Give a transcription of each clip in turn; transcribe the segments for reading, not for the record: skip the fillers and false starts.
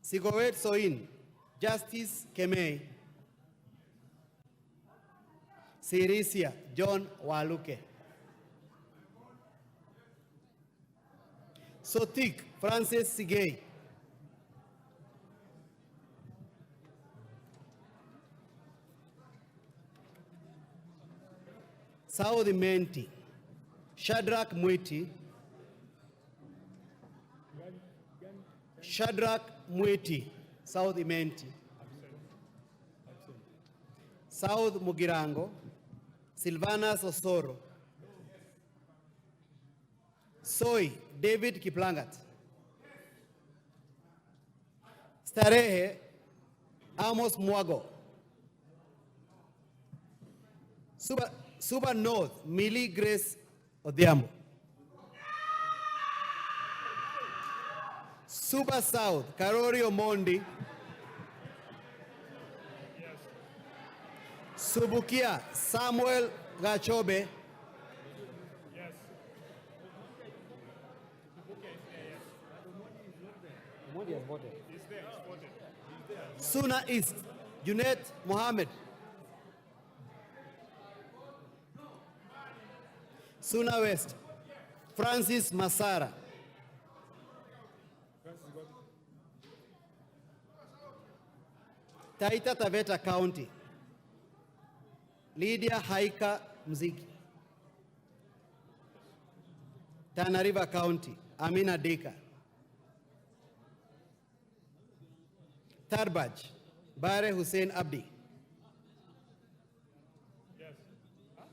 Sigowet Soin, Justice Kemei. Sirisia John Waluke. Sotik Francis Sigei. Saudi Menti Shadrach Mwiti. Shadrach Mwiti, South Imenti. South Mugirango, Silvanus Osoro. Soy, David Kiplangat. Starehe, Amos Mwago. Suba North, Millie Grace Odhiambo. Suba South, Karori Omondi. Subukia, Samuel Gachobe. Yes. Suna East, Junet Mohammed. Suna West, Francis Masara. Taita Taveta County, Lydia Haika Mziki. Tana River County, Amina Dika. Tarbaj, Bare Hussein Abdi. Yes. Huh?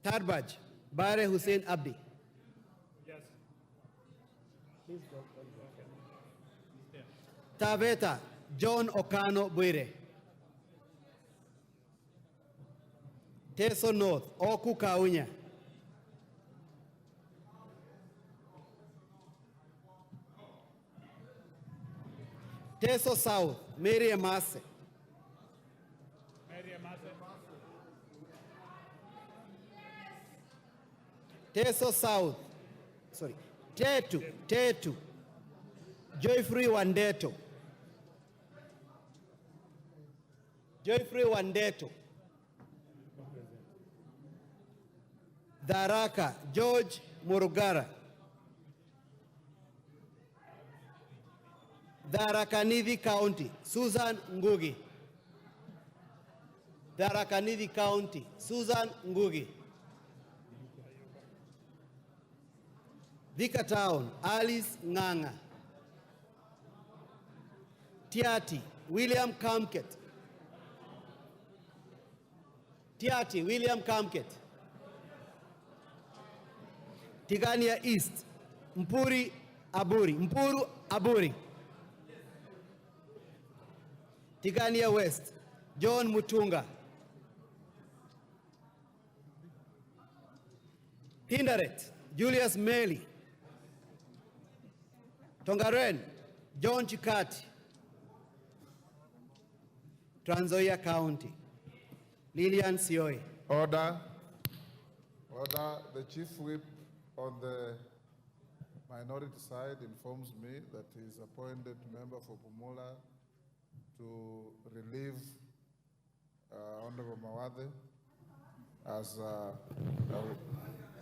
Tarbaj, Bare Hussein Abdi. Yes. Taveta, John Okano Bwire. Teso North, Oku Kaunya. Teso South, Mary Amase. Teso South, sorry, Tetu, Joyfrey Wandeto. Joyfrey Wandeto. Daraka, George Murugara. Tharaka-Nithi County, Susan Ngugi. Tharaka-Nithi County, Susan Ngugi. Thika Town, Alice Nganga. Tiati, William Kamket. Tiati, William Kamket. Tigania East, Mpuru Aburi. Tigania West, John Mutunga. Tinderet, Julius Meli. Tongaren, John Chikati. Trans Nzoia County, Lillian Sioi. Order. The Chief Whip on the minority side informs me that he is appointed member for Bumula to relieve Honorable Mawathe as